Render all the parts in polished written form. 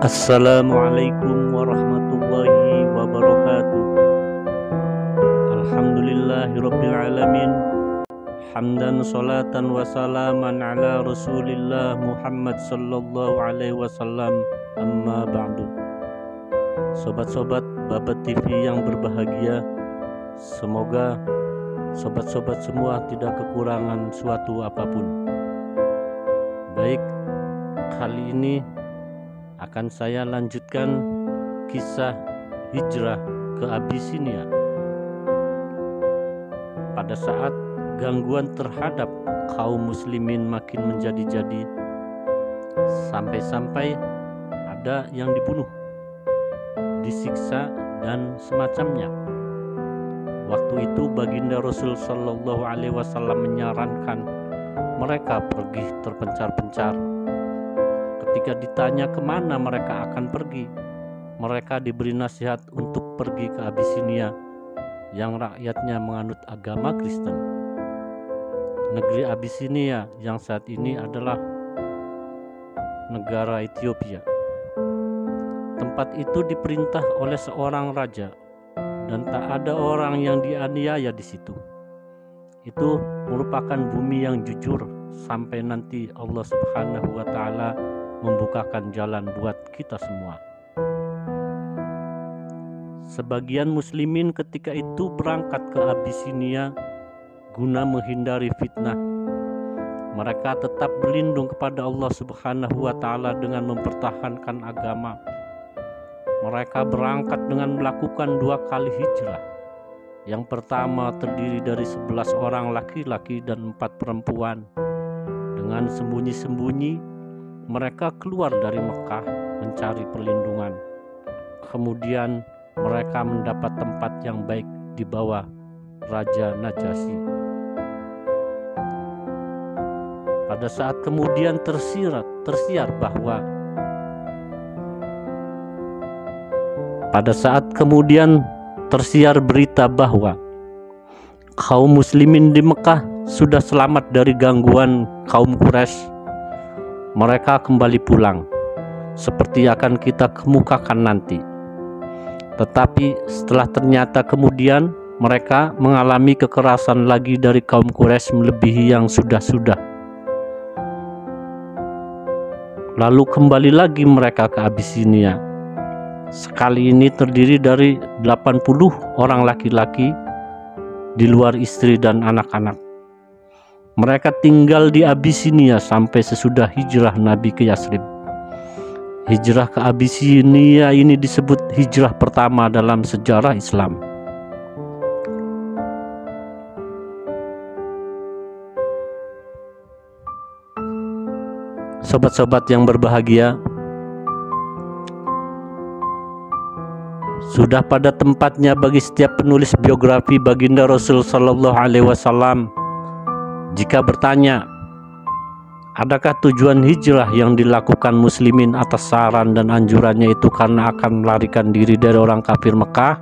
Assalamualaikum warahmatullahi wabarakatuh. Alhamdulillahirabbil alamin. Hamdan salatan wa salaman ala Rasulillah Muhammad sallallahu alaihi wasallam. Amma ba'du. Sobat-sobat Babat TV yang berbahagia, semoga sobat-sobat semua tidak kekurangan suatu apapun. Baik, kali ini akan saya lanjutkan kisah hijrah ke Abisinia. Pada saat gangguan terhadap kaum muslimin makin menjadi-jadi, sampai-sampai ada yang dibunuh, disiksa dan semacamnya. Waktu itu baginda Rasul Shallallahu Alaihi Wasallam menyarankan mereka pergi terpencar-pencar. Ketika ditanya kemana mereka akan pergi, mereka diberi nasihat untuk pergi ke Abisinia yang rakyatnya menganut agama Kristen. Negeri Abisinia yang saat ini adalah negara Ethiopia. Tempat itu diperintah oleh seorang raja dan tak ada orang yang dianiaya di situ. Itu merupakan bumi yang jujur sampai nanti Allah Subhanahu wa Ta'ala membukakan jalan buat kita semua. Sebagian muslimin ketika itu berangkat ke Abisinia guna menghindari fitnah. Mereka tetap berlindung kepada Allah Subhanahu wa Ta'ala dengan mempertahankan agama. Mereka berangkat dengan melakukan 2 kali hijrah. Yang pertama terdiri dari 11 orang laki-laki dan 4 perempuan. Dengan sembunyi-sembunyi mereka keluar dari Mekah mencari perlindungan. Kemudian mereka mendapat tempat yang baik di bawah Raja Najasyi. Pada saat kemudian tersiar berita bahwa kaum muslimin di Mekah sudah selamat dari gangguan kaum Quraisy. Mereka kembali pulang, seperti akan kita kemukakan nanti. Tetapi setelah ternyata kemudian mereka mengalami kekerasan lagi dari kaum Quraisy melebihi yang sudah-sudah. Lalu kembali lagi mereka ke Abisinia. Sekali ini terdiri dari 80 orang laki-laki di luar istri dan anak-anak. Mereka tinggal di Abisinia sampai sesudah hijrah Nabi ke Yasrib. Hijrah ke Abisinia ini disebut hijrah pertama dalam sejarah Islam. Sobat-sobat yang berbahagia, sudah pada tempatnya bagi setiap penulis biografi baginda Rasul Sallallahu Alaihi Wasallam jika bertanya, adakah tujuan hijrah yang dilakukan muslimin atas saran dan anjurannya itu karena akan melarikan diri dari orang kafir Mekah,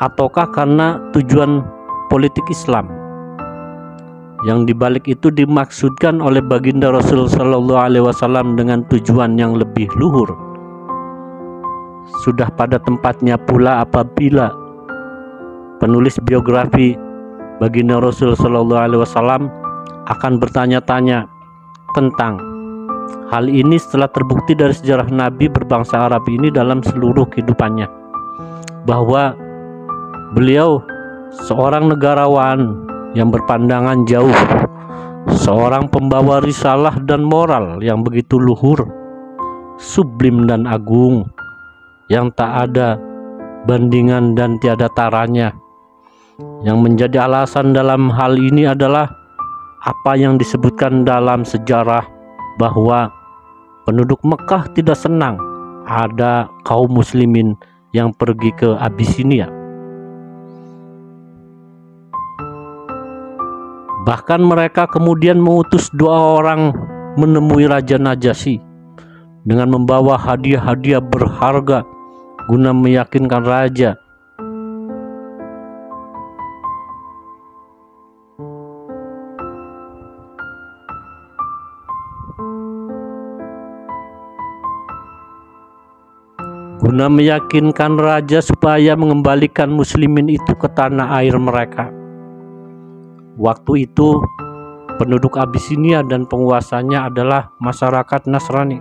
ataukah karena tujuan politik Islam? Yang dibalik itu dimaksudkan oleh baginda Rasul Sallallahu Alaihi Wasallam dengan tujuan yang lebih luhur. Sudah pada tempatnya pula apabila penulis biografi baginda Rasul Sallallahu Alaihi Wasallam akan bertanya-tanya tentang hal ini setelah terbukti dari sejarah Nabi berbangsa Arab ini dalam seluruh kehidupannya, bahwa beliau seorang negarawan yang berpandangan jauh, seorang pembawa risalah dan moral yang begitu luhur, sublim dan agung, yang tak ada bandingan dan tiada taranya. Yang menjadi alasan dalam hal ini adalah apa yang disebutkan dalam sejarah bahwa penduduk Mekah tidak senang ada kaum muslimin yang pergi ke Abisinia. Bahkan mereka kemudian mengutus 2 orang menemui Raja Najasyi dengan membawa hadiah-hadiah berharga guna meyakinkan raja guna meyakinkan raja supaya mengembalikan muslimin itu ke tanah air mereka. Waktu itu penduduk Abisinia dan penguasanya adalah masyarakat Nasrani.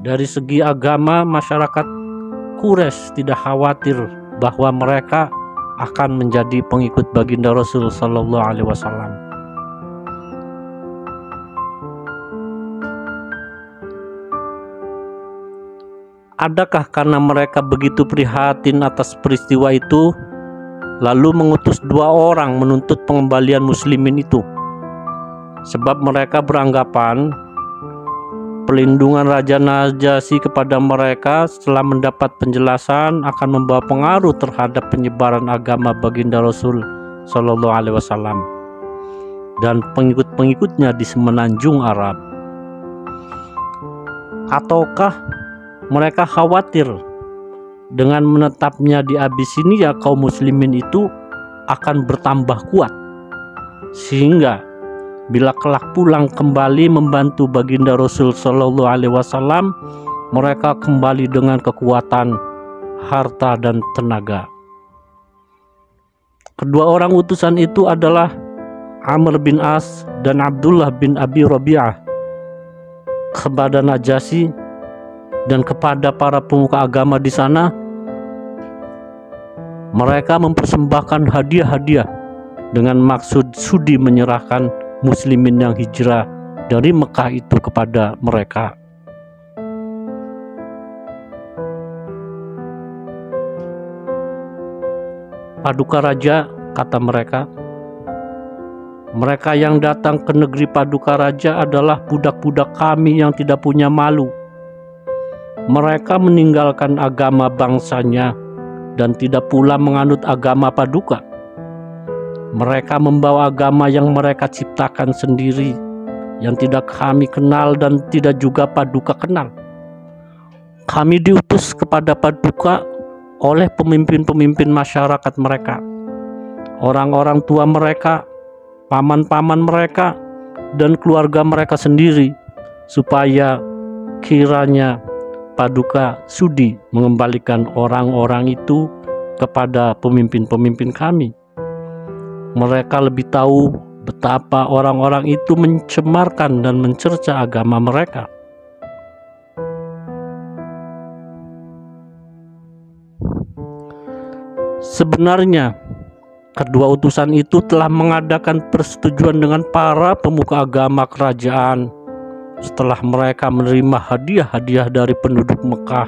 Dari segi agama, masyarakat Quraisy tidak khawatir bahwa mereka akan menjadi pengikut baginda Rasul Sallallahu Alaihi Wasallam. Adakah karena mereka begitu prihatin atas peristiwa itu, lalu mengutus 2 orang menuntut pengembalian muslimin itu? Sebab mereka beranggapan pelindungan Raja Najasyi kepada mereka setelah mendapat penjelasan akan membawa pengaruh terhadap penyebaran agama baginda Rasul Sallallahu Alaihi Wasallam dan pengikut-pengikutnya di semenanjung Arab. Ataukah mereka khawatir dengan menetapnya di Abisinia kaum muslimin itu akan bertambah kuat, sehingga bila kelak pulang kembali membantu baginda Rasul Sallallahu Alaihi Wasallam, mereka kembali dengan kekuatan, harta dan tenaga. Kedua orang utusan itu adalah Amr bin As dan Abdullah bin Abi Rabi'ah kepada Najasyi dan kepada para pemuka agama di sana. Mereka mempersembahkan hadiah-hadiah dengan maksud sudi menyerahkan muslimin yang hijrah dari Mekah itu kepada mereka. Paduka Raja, kata mereka, mereka yang datang ke negeri Paduka Raja adalah budak-budak kami yang tidak punya malu. Mereka meninggalkan agama bangsanya dan tidak pula menganut agama Paduka. Mereka membawa agama yang mereka ciptakan sendiri, yang tidak kami kenal dan tidak juga Paduka kenal. Kami diutus kepada Paduka oleh pemimpin-pemimpin masyarakat mereka, orang-orang tua mereka, paman-paman mereka, dan keluarga mereka sendiri, supaya kiranya Paduka sudi mengembalikan orang-orang itu kepada pemimpin-pemimpin kami. Mereka lebih tahu betapa orang-orang itu mencemarkan dan mencerca agama mereka. Sebenarnya, kedua utusan itu telah mengadakan persetujuan dengan para pemuka agama kerajaan setelah mereka menerima hadiah-hadiah dari penduduk Mekah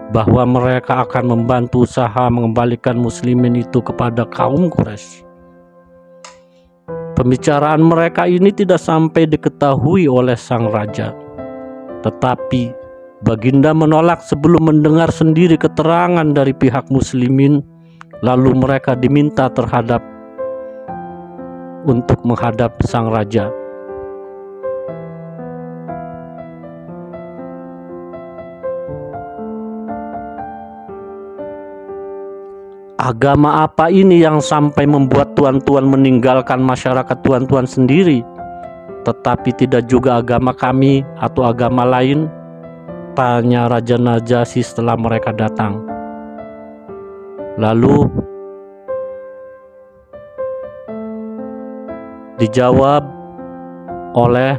bahwa mereka akan membantu usaha mengembalikan muslimin itu kepada kaum Quraisy. Pembicaraan mereka ini tidak sampai diketahui oleh sang raja, tetapi baginda menolak sebelum mendengar sendiri keterangan dari pihak muslimin. Lalu mereka diminta untuk menghadap sang raja. Agama apa ini yang sampai membuat tuan-tuan meninggalkan masyarakat tuan-tuan sendiri, tetapi tidak juga agama kami atau agama lain? Tanya Raja Najasyi setelah mereka datang. Lalu dijawab oleh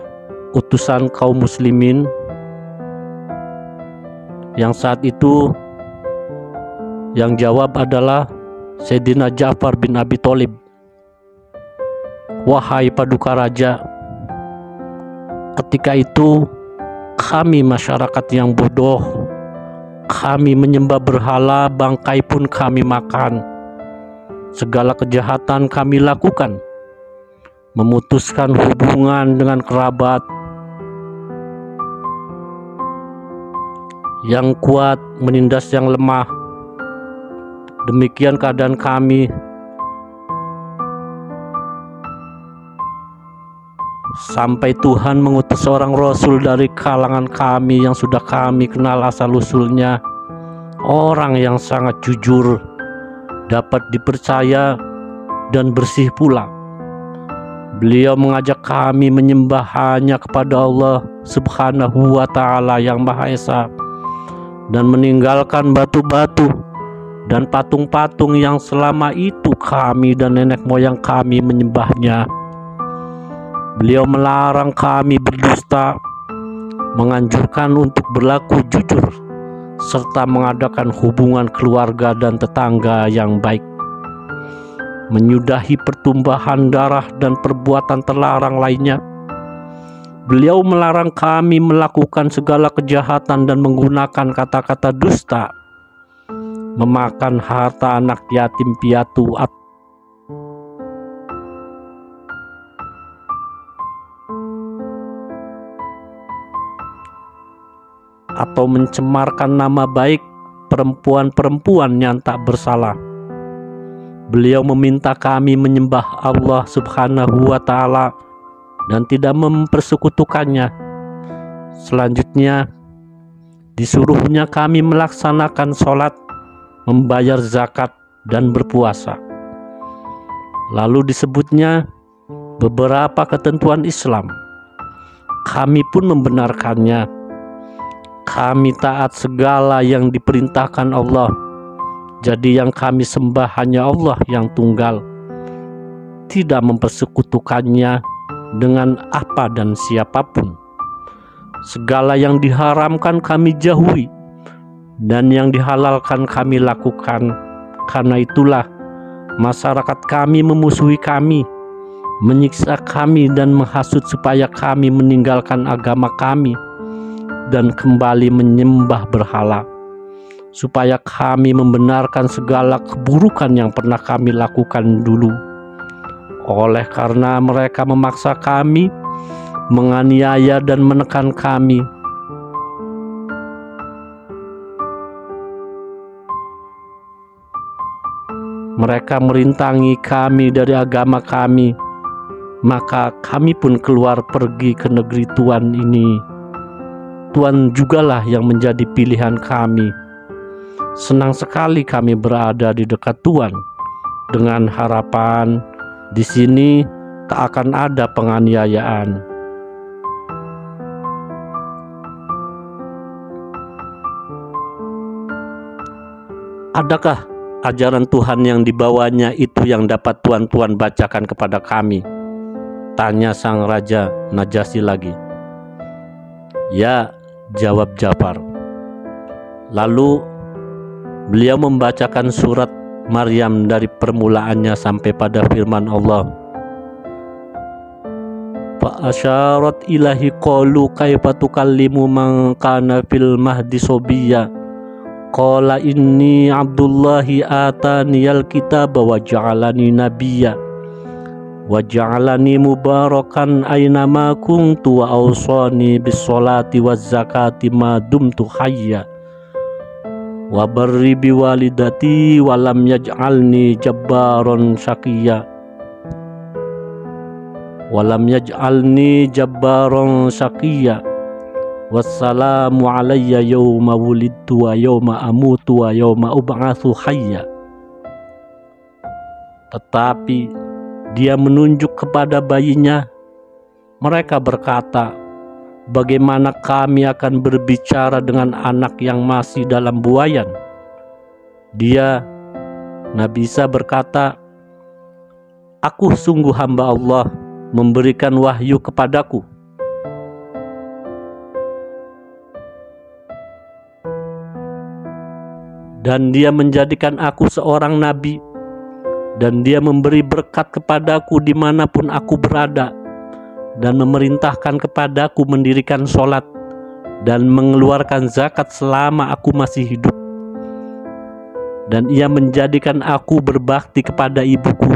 utusan kaum muslimin yang saat itu yang jawab adalah Sayyidina Ja'far bin Abi Thalib. Wahai Paduka Raja, ketika itu kami masyarakat yang bodoh, kami menyembah berhala, bangkai pun kami makan. Segala kejahatan kami lakukan, memutuskan hubungan dengan kerabat. Yang kuat menindas yang lemah. Demikian keadaan kami. Sampai Tuhan mengutus seorang Rasul dari kalangan kami yang sudah kami kenal asal-usulnya, orang yang sangat jujur, dapat dipercaya dan bersih pula. Beliau mengajak kami menyembah hanya kepada Allah Subhanahu wa Ta'ala yang Maha Esa, dan meninggalkan batu-batu dan patung-patung yang selama itu kami dan nenek moyang kami menyembahnya. Beliau melarang kami berdusta, menganjurkan untuk berlaku jujur, serta mengadakan hubungan keluarga dan tetangga yang baik, menyudahi pertumpahan darah dan perbuatan terlarang lainnya. Beliau melarang kami melakukan segala kejahatan dan menggunakan kata-kata dusta, memakan harta anak yatim piatu, atau mencemarkan nama baik perempuan-perempuan yang tak bersalah. Beliau meminta kami menyembah Allah Subhanahu wa Ta'ala dan tidak mempersekutukannya. Selanjutnya, disuruhnya kami melaksanakan sholat, membayar zakat, dan berpuasa. Lalu disebutnya beberapa ketentuan Islam. Kami pun membenarkannya. Kami taat segala yang diperintahkan Allah. Jadi yang kami sembah hanya Allah yang tunggal, tidak mempersekutukannya dengan apa dan siapapun. Segala yang diharamkan kami jauhi, dan yang dihalalkan kami lakukan. Karena itulah masyarakat kami memusuhi kami, menyiksa kami dan menghasut supaya kami meninggalkan agama kami dan kembali menyembah berhala, supaya kami membenarkan segala keburukan yang pernah kami lakukan dulu. Oleh karena mereka memaksa kami, menganiaya dan menekan kami, mereka merintangi kami dari agama kami, maka kami pun keluar pergi ke negeri Tuhan ini. Tuhan jugalah yang menjadi pilihan kami. Senang sekali kami berada di dekat Tuhan, dengan harapan di sini tak akan ada penganiayaan. Adakah ajaran Tuhan yang dibawanya itu yang dapat tuan-tuan bacakan kepada kami? Tanya sang Raja Najasyi lagi. Ya, jawab Ja'far. Lalu beliau membacakan surat Maryam dari permulaannya sampai pada firman Allah. Fa asyarat ilahi qalu kaifa tukallimu man kana fil mahdi sobiyya qala inni abdullahi ataniyal kitaba wa ja'alani nabiyya wa ja'alani mubarakan aynama kuntu wa awsani bis sholati waz zakati ma dumtu hayya wa barri biwalidati walam yaj'alni jabbaron syaqiyya wassalamu alayya yawma wulidtu wa yawma amutu wa yawma ub'atsu hayya. Tetapi dia menunjuk kepada bayinya. Mereka berkata, bagaimana kami akan berbicara dengan anak yang masih dalam buayan? Dia, Nabi Isa berkata, aku sungguh hamba Allah, memberikan wahyu kepadaku. Dan dia menjadikan aku seorang nabi, dan dia memberi berkat kepadaku dimanapun aku berada, dan memerintahkan kepadaku mendirikan sholat dan mengeluarkan zakat selama aku masih hidup. Dan ia menjadikan aku berbakti kepada ibuku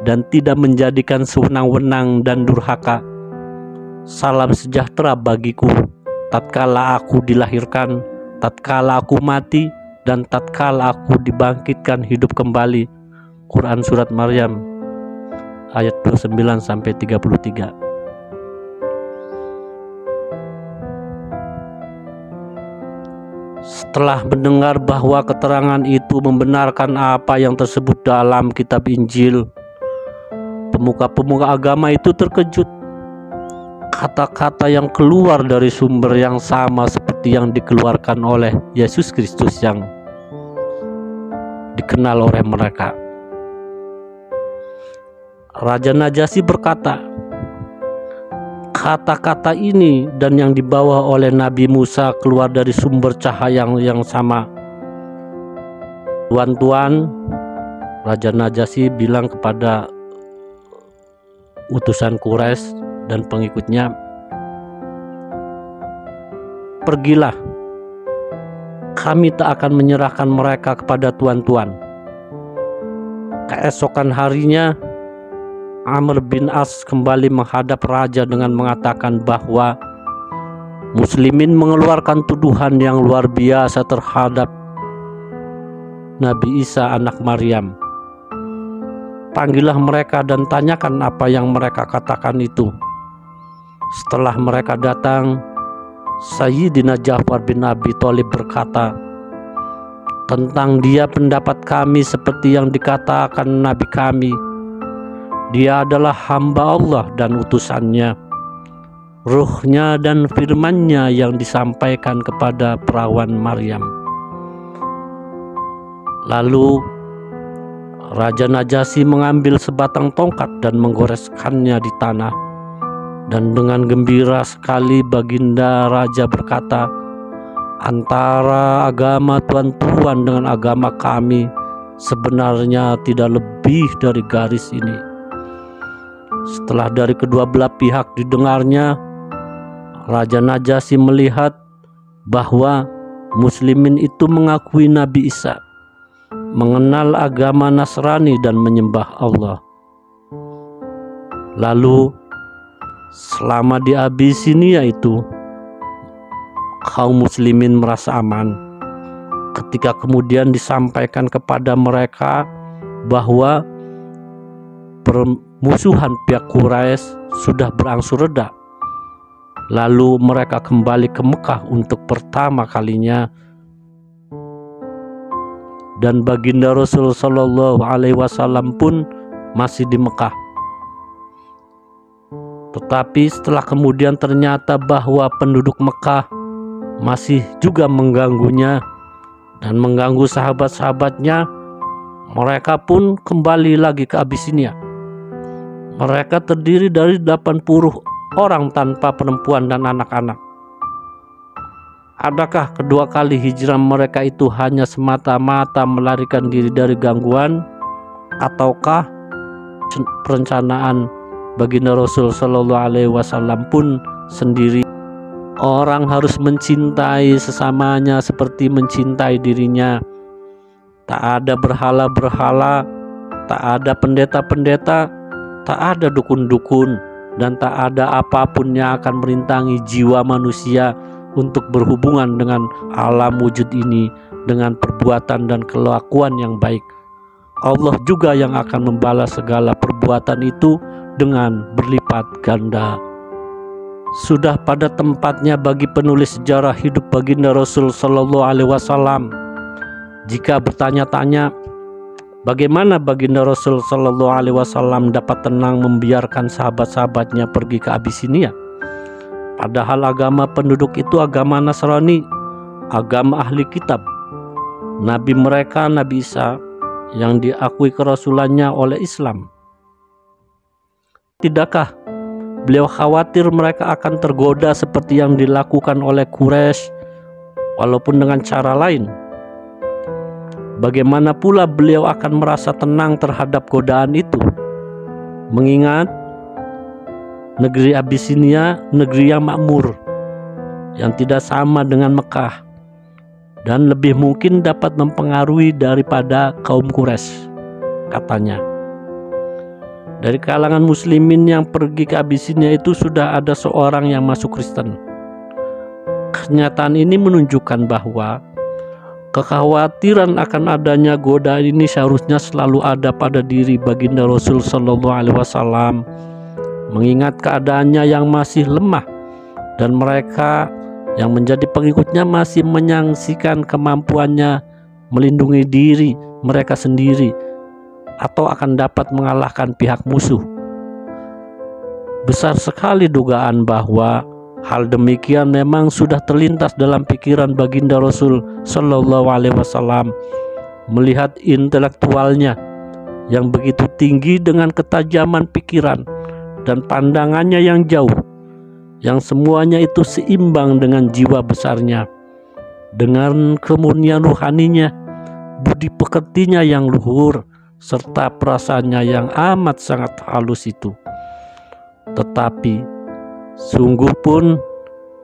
dan tidak menjadikan sewenang-wenang dan durhaka. Salam sejahtera bagiku tatkala aku dilahirkan, tatkala aku mati, dan tatkala aku dibangkitkan hidup kembali. Quran Surat Maryam ayat 29-33. Setelah mendengar bahwa keterangan itu membenarkan apa yang tersebut dalam kitab Injil, pemuka-pemuka agama itu terkejut. Kata-kata yang keluar dari sumber yang sama seperti seperti yang dikeluarkan oleh Yesus Kristus yang dikenal oleh mereka. Raja Najasyi berkata, kata-kata ini dan yang dibawa oleh Nabi Musa keluar dari sumber cahaya yang sama. Tuan-tuan, Raja Najasyi bilang kepada utusan Quraisy dan pengikutnya, pergilah, kami tak akan menyerahkan mereka kepada tuan-tuan. Keesokan harinya, Amr bin As kembali menghadap raja dengan mengatakan bahwa Muslimin mengeluarkan tuduhan yang luar biasa terhadap Nabi Isa anak Maryam. Panggillah mereka dan tanyakan apa yang mereka katakan itu. Setelah mereka datang, Sayyidina Ja'far bin Abi Thalib berkata, tentang dia pendapat kami seperti yang dikatakan Nabi kami. Dia adalah hamba Allah dan utusannya. Ruhnya dan firman-Nya yang disampaikan kepada perawan Maryam. Lalu Raja Najasyi mengambil sebatang tongkat dan menggoreskannya di tanah. Dan dengan gembira sekali baginda raja berkata, antara agama tuan-tuan dengan agama kami sebenarnya tidak lebih dari garis ini. Setelah dari kedua belah pihak didengarnya, Raja Najasyi melihat bahwa Muslimin itu mengakui Nabi Isa, mengenal agama Nasrani dan menyembah Allah. Lalu selama di Abisinia itu, kaum Muslimin merasa aman ketika kemudian disampaikan kepada mereka bahwa permusuhan pihak Quraisy sudah berangsur reda. Lalu mereka kembali ke Mekah untuk pertama kalinya, dan baginda Rasul Shallallahu Alaihi Wasallam pun masih di Mekah. Tetapi setelah kemudian ternyata bahwa penduduk Mekah masih juga mengganggunya dan mengganggu sahabat-sahabatnya, mereka pun kembali lagi ke Abisinia. Mereka terdiri dari 80 orang tanpa perempuan dan anak-anak. Adakah kedua kali hijrah mereka itu hanya semata-mata melarikan diri dari gangguan, ataukah perencanaan baginda Rasul Shallallahu Alaihi Wasallam pun sendiri? Orang harus mencintai sesamanya seperti mencintai dirinya. Tak ada berhala-berhala, tak ada pendeta-pendeta, tak ada dukun-dukun, dan tak ada apapun yang akan merintangi jiwa manusia untuk berhubungan dengan alam wujud ini dengan perbuatan dan kelakuan yang baik. Allah juga yang akan membalas segala perbuatan itu dengan berlipat ganda. Sudah pada tempatnya bagi penulis sejarah hidup baginda Rasul Shallallahu Alaihi Wasallam jika bertanya-tanya, bagaimana baginda Rasul Shallallahu Alaihi Wasallam dapat tenang membiarkan sahabat-sahabatnya pergi ke Abisinia? Padahal agama penduduk itu agama Nasrani, agama ahli kitab. Nabi mereka, Nabi Isa, yang diakui kerasulannya oleh Islam. Tidakkah beliau khawatir mereka akan tergoda seperti yang dilakukan oleh Quraisy, walaupun dengan cara lain? Bagaimana pula beliau akan merasa tenang terhadap godaan itu? Mengingat negeri Abisinia, negeri yang makmur, yang tidak sama dengan Mekah, dan lebih mungkin dapat mempengaruhi daripada kaum Quraisy, katanya. Dari kalangan muslimin yang pergi ke Abisinia itu sudah ada seorang yang masuk Kristen. Kenyataan ini menunjukkan bahwa kekhawatiran akan adanya godaan ini seharusnya selalu ada pada diri baginda Rasul Shallallahu Alaihi Wasallam, mengingat keadaannya yang masih lemah dan mereka yang menjadi pengikutnya masih menyaksikan kemampuannya melindungi diri mereka sendiri atau akan dapat mengalahkan pihak musuh. Besar sekali dugaan bahwa Hal demikian memang sudah terlintas dalam pikiran baginda Rasul Shallallahu Alaihi Wasallam, melihat intelektualnya yang begitu tinggi dengan ketajaman pikiran dan pandangannya yang jauh, yang semuanya itu seimbang dengan jiwa besarnya, dengan kemurnian ruhaninya, budi pekertinya yang luhur, serta perasaannya yang amat sangat halus itu. Tetapi sungguh pun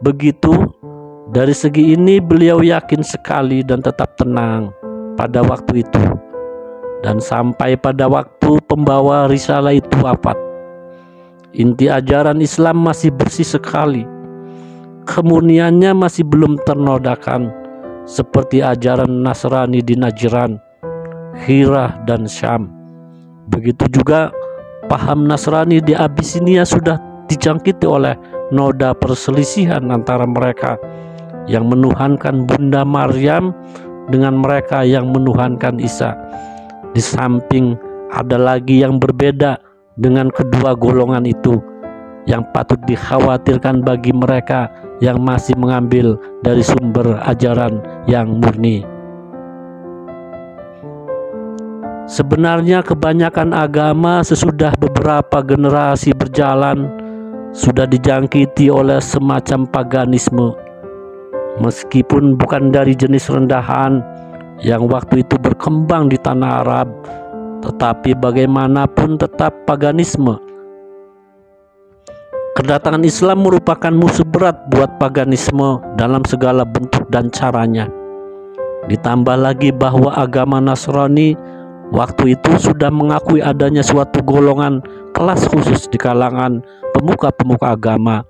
begitu, dari segi ini beliau yakin sekali dan tetap tenang pada waktu itu, dan sampai pada waktu pembawa risalah itu wafat. Inti ajaran Islam masih bersih sekali, kemurniannya masih belum ternodakan seperti ajaran Nasrani di Najran, Hirah dan Syam. Begitu juga paham Nasrani di Abisinia sudah dijangkiti oleh noda perselisihan antara mereka yang menuhankan Bunda Maryam dengan mereka yang menuhankan Isa. Di samping ada lagi yang berbeda dengan kedua golongan itu, yang patut dikhawatirkan bagi mereka yang masih mengambil dari sumber ajaran yang murni. Sebenarnya kebanyakan agama sesudah beberapa generasi berjalan sudah dijangkiti oleh semacam paganisme, meskipun bukan dari jenis rendahan yang waktu itu berkembang di tanah Arab, tetapi bagaimanapun tetap paganisme. Kedatangan Islam merupakan musuh berat buat paganisme dalam segala bentuk dan caranya. Ditambah lagi bahwa agama Nasrani waktu itu sudah mengakui adanya suatu golongan kelas khusus di kalangan pemuka-pemuka agama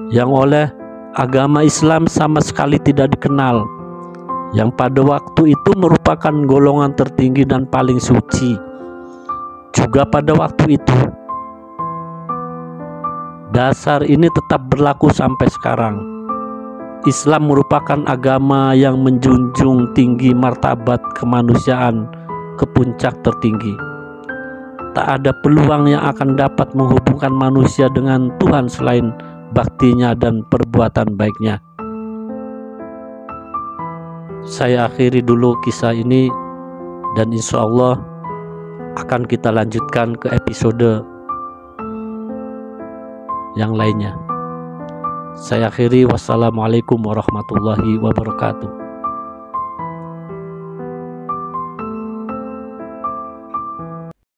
yang oleh agama Islam sama sekali tidak dikenal, yang pada waktu itu merupakan golongan tertinggi dan paling suci. Juga pada waktu itu, dasar ini tetap berlaku sampai sekarang. Islam merupakan agama yang menjunjung tinggi martabat kemanusiaan ke puncak tertinggi. Tak ada peluang yang akan dapat menghubungkan manusia dengan Tuhan selain baktinya dan perbuatan baiknya. Saya akhiri dulu kisah ini, dan insya Allah akan kita lanjutkan ke episode yang lainnya. Saya akhiri, wassalamualaikum warahmatullahi wabarakatuh.